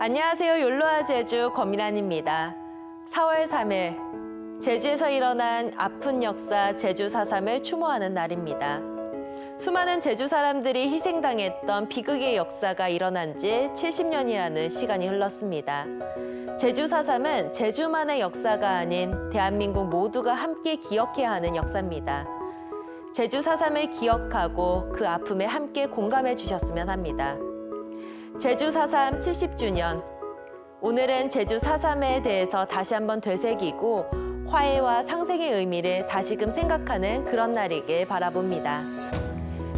안녕하세요. 욜로와 제주 권민환입니다. 4월 3일 제주에서 일어난 아픈 역사 제주 4.3을 추모하는 날입니다. 수많은 제주 사람들이 희생당했던 비극의 역사가 일어난 지 70년이라는 시간이 흘렀습니다. 제주 4.3은 제주만의 역사가 아닌 대한민국 모두가 함께 기억해야 하는 역사입니다. 제주 4.3을 기억하고 그 아픔에 함께 공감해 주셨으면 합니다. 제주 4.3 70주년. 오늘은 제주 4.3에 대해서 다시 한번 되새기고 화해와 상생의 의미를 다시금 생각하는 그런 날이길 바라봅니다.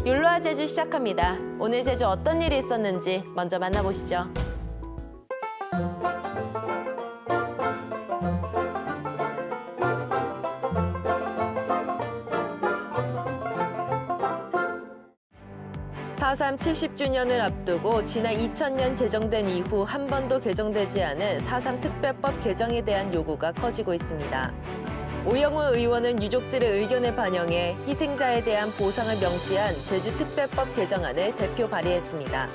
욜로와 제주 시작합니다. 오늘 제주 어떤 일이 있었는지 먼저 만나보시죠. (4.3) 70주년을 앞두고 지난 2000년 제정된 이후 한 번도 개정되지 않은 (4.3) 특별법 개정에 대한 요구가 커지고 있습니다. 오영우 의원은 유족들의 의견을 반영해 희생자에 대한 보상을 명시한 제주특별법 개정안을 대표 발의했습니다.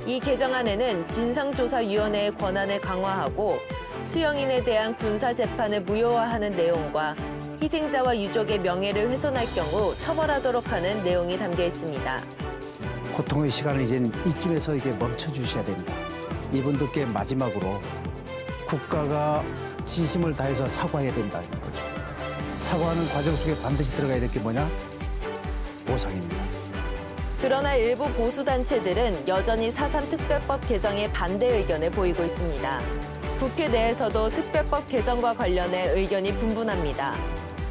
이 개정안에는 진상조사위원회의 권한을 강화하고 수영인에 대한 군사재판을 무효화하는 내용과 희생자와 유족의 명예를 훼손할 경우 처벌하도록 하는 내용이 담겨 있습니다. 고통의 시간을 이제 이쯤에서 이게 멈춰주셔야 됩니다. 이분들께 마지막으로 국가가 진심을 다해서 사과해야 된다는 거죠. 사과하는 과정 속에 반드시 들어가야 될 게 뭐냐? 보상입니다. 그러나 일부 보수단체들은 여전히 4.3 특별법 개정에 반대 의견을 보이고 있습니다. 국회 내에서도 특별법 개정과 관련해 의견이 분분합니다.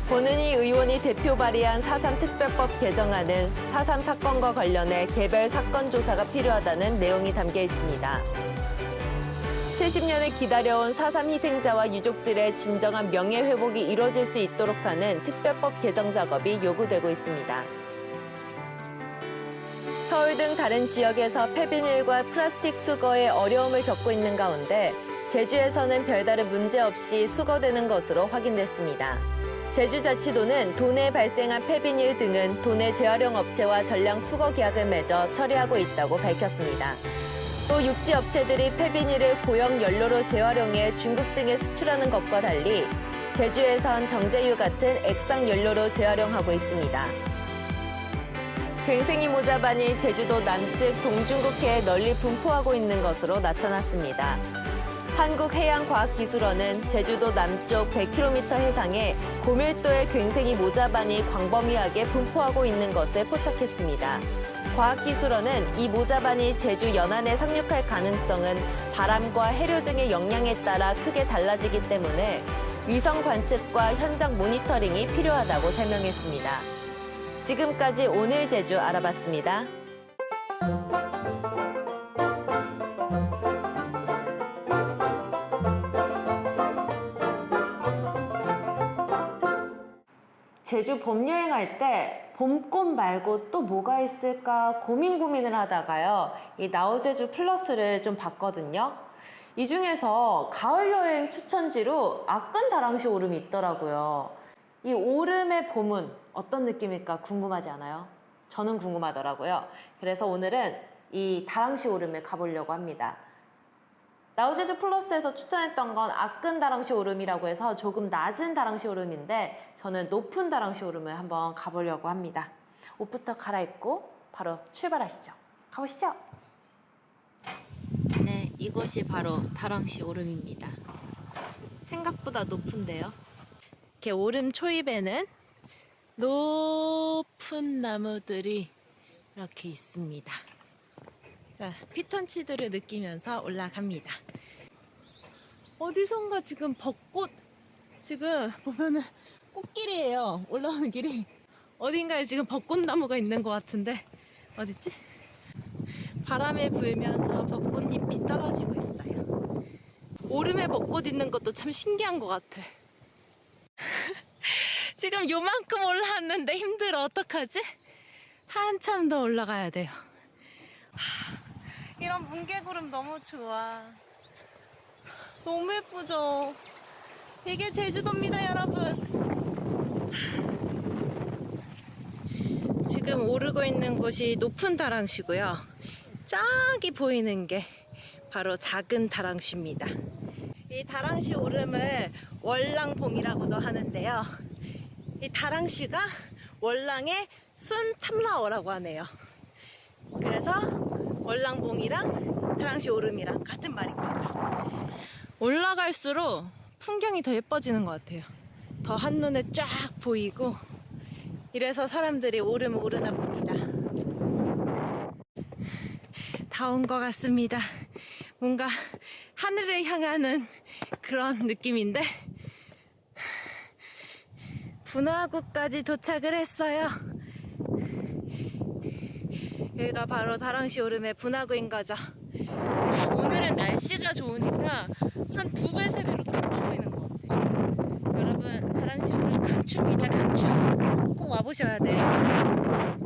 권은희 의원이 대표 발의한 4.3 특별법 개정안은 4.3 사건과 관련해 개별 사건 조사가 필요하다는 내용이 담겨 있습니다. 70년을 기다려온 4.3 희생자와 유족들의 진정한 명예회복이 이뤄질 수 있도록 하는 특별법 개정 작업이 요구되고 있습니다. 서울 등 다른 지역에서 폐비닐과 플라스틱 수거에 어려움을 겪고 있는 가운데 제주에서는 별다른 문제 없이 수거되는 것으로 확인됐습니다. 제주자치도는 도내에 발생한 폐비닐 등은 도내 재활용 업체와 전량 수거 계약을 맺어 처리하고 있다고 밝혔습니다. 또 육지 업체들이 폐비닐을 고형 연료로 재활용해 중국 등에 수출하는 것과 달리 제주에선 정제유 같은 액상 연료로 재활용하고 있습니다. 괭생이 모자반이 제주도 남측 동중국해에 널리 분포하고 있는 것으로 나타났습니다. 한국해양과학기술원은 제주도 남쪽 100km 해상에 고밀도의 괭생이 모자반이 광범위하게 분포하고 있는 것을 포착했습니다. 과학기술원은 이 모자반이 제주 연안에 상륙할 가능성은 바람과 해류 등의 영향에 따라 크게 달라지기 때문에 위성 관측과 현장 모니터링이 필요하다고 설명했습니다. 지금까지 오늘 제주 알아봤습니다. 제주 봄 여행할 때 봄꽃 말고 또 뭐가 있을까 고민을 하다가요. 이 나우제주 플러스를 좀 봤거든요. 이 중에서 가을 여행 추천지로 아끈 다랑시 오름이 있더라고요. 이 오름의 봄은 어떤 느낌일까 궁금하지 않아요? 저는 궁금하더라고요. 그래서 오늘은 이 다랑시 오름에 가보려고 합니다. 나우제주 플러스에서 추천했던 건 아끈 다랑시 오름이라고 해서 조금 낮은 다랑시 오름인데 저는 높은 다랑시 오름을 한번 가보려고 합니다. 옷부터 갈아입고 바로 출발하시죠. 가보시죠. 네, 이곳이 바로 다랑시 오름입니다. 생각보다 높은데요. 이렇게 오름 초입에는 높은 나무들이 이렇게 있습니다. 자, 피톤치드를 느끼면서 올라갑니다. 어디선가 지금 벚꽃, 지금 보면은 꽃길이에요. 올라오는 길이. 어딘가에 지금 벚꽃나무가 있는 것 같은데, 어딨지? 바람에 불면서 벚꽃잎이 떨어지고 있어요. 오름에 벚꽃 있는 것도 참 신기한 것 같아. 지금 요만큼 올라왔는데 힘들어. 어떡하지? 한참 더 올라가야 돼요. 이런 뭉게구름 너무 좋아. 너무 예쁘죠? 이게 제주도입니다, 여러분. 지금 오르고 있는 곳이 높은 다랑시고요. 저기 보이는 게 바로 작은 다랑쉬입니다. 이 다랑쉬 오름을 월랑봉이라고도 하는데요. 이 다랑쉬가 월랑의 순 탐라어라고 하네요. 그래서 월랑봉이랑 다랑쉬 오름이랑 같은 말인 거죠. 올라갈수록 풍경이 더 예뻐지는 것 같아요. 더 한눈에 쫙 보이고, 이래서 사람들이 오름을 오르나 봅니다. 다 온 것 같습니다. 뭔가 하늘을 향하는 그런 느낌인데, 분화구까지 도착을 했어요. 여기가 바로 다랑쉬 오름의 분화구인 거죠. 오늘은 날씨가 좋으니까 한 2배, 3배로 더 예뻐 보이는 것 같아요. 여러분, 다랑쉬 오름 강추입니다. 강추. 꼭 와보셔야 돼요.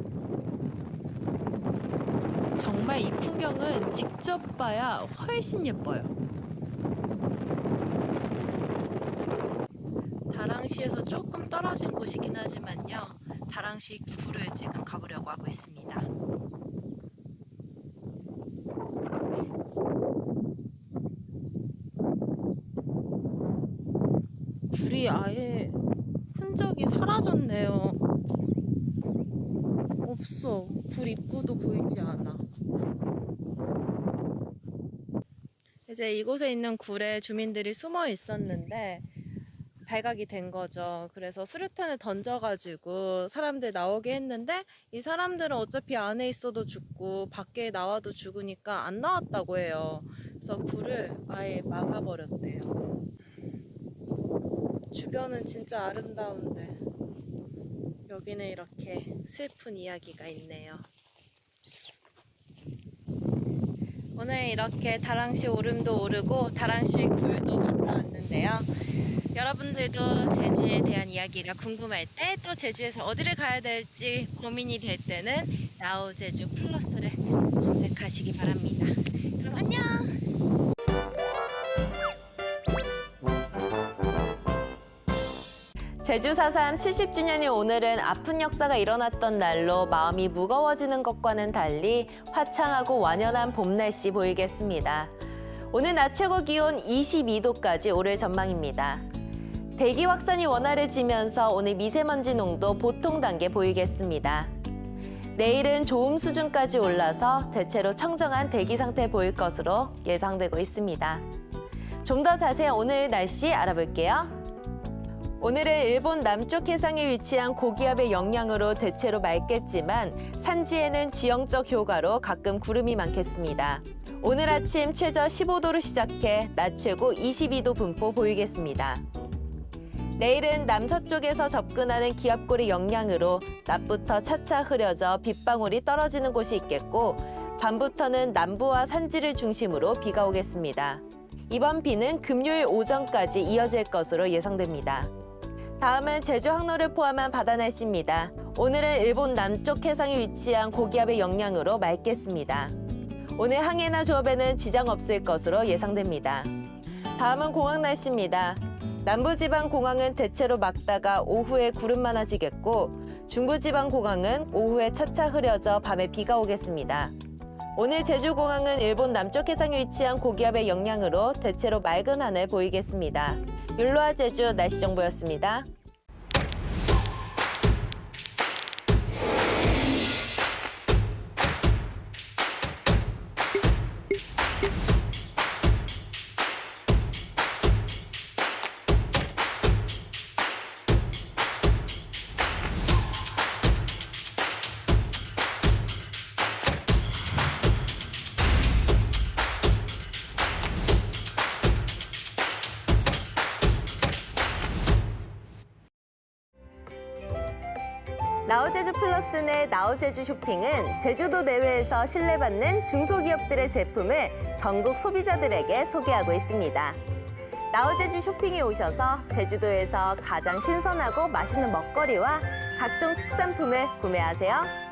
정말 이 풍경은 직접 봐야 훨씬 예뻐요. 다랑쉬에서 조금 떨어진 곳이긴 하지만요, 다랑쉬 굴을 지금 가보려고 하고 있습니다. 굴이 아예 흔적이 사라졌네요. 없어. 굴 입구도 보이지 않아. 이제 이곳에 있는 굴에 주민들이 숨어 있었는데 발각이 된 거죠. 그래서 수류탄을 던져가지고 사람들 나오게 했는데, 이 사람들은 어차피 안에 있어도 죽고 밖에 나와도 죽으니까 안 나왔다고 해요. 그래서 굴을 아예 막아버렸대요. 주변은 진짜 아름다운데 여기는 이렇게 슬픈 이야기가 있네요. 오늘 이렇게 다랑쉬 오름도 오르고 다랑쉬 굴도 갔다 왔는데요. 여러분들도 제주에 대한 이야기가 궁금할 때, 또 제주에서 어디를 가야 될지 고민이 될 때는 나우 제주 플러스를 검색하시기 바랍니다. 그럼 안녕! 제주 4.3 70주년인 오늘은 아픈 역사가 일어났던 날로 마음이 무거워지는 것과는 달리 화창하고 완연한 봄 날씨 보이겠습니다. 오늘 낮 최고 기온 22도까지 오를 전망입니다. 대기 확산이 원활해지면서 오늘 미세먼지 농도 보통 단계 보이겠습니다. 내일은 좋음 수준까지 올라서 대체로 청정한 대기 상태 보일 것으로 예상되고 있습니다. 좀 더 자세한 오늘 날씨 알아볼게요. 오늘은 일본 남쪽 해상에 위치한 고기압의 영향으로 대체로 맑겠지만 산지에는 지형적 효과로 가끔 구름이 많겠습니다. 오늘 아침 최저 15도로 시작해 낮 최고 22도 분포 보이겠습니다. 내일은 남서쪽에서 접근하는 기압골의 영향으로 낮부터 차차 흐려져 빗방울이 떨어지는 곳이 있겠고, 밤부터는 남부와 산지를 중심으로 비가 오겠습니다. 이번 비는 금요일 오전까지 이어질 것으로 예상됩니다. 다음은 제주 항로를 포함한 바다 날씨입니다. 오늘은 일본 남쪽 해상에 위치한 고기압의 영향으로 맑겠습니다. 오늘 항해나 조업에는 지장 없을 것으로 예상됩니다. 다음은 공항 날씨입니다. 남부지방 공항은 대체로 맑다가 오후에 구름 많아지겠고, 중부지방 공항은 오후에 차차 흐려져 밤에 비가 오겠습니다. 오늘 제주공항은 일본 남쪽 해상에 위치한 고기압의 영향으로 대체로 맑은 하늘 보이겠습니다. 율로아 제주 날씨 정보였습니다. 나우제주 플러스 내 나우제주 쇼핑은 제주도 내외에서 신뢰받는 중소기업들의 제품을 전국 소비자들에게 소개하고 있습니다. 나우제주 쇼핑에 오셔서 제주도에서 가장 신선하고 맛있는 먹거리와 각종 특산품을 구매하세요.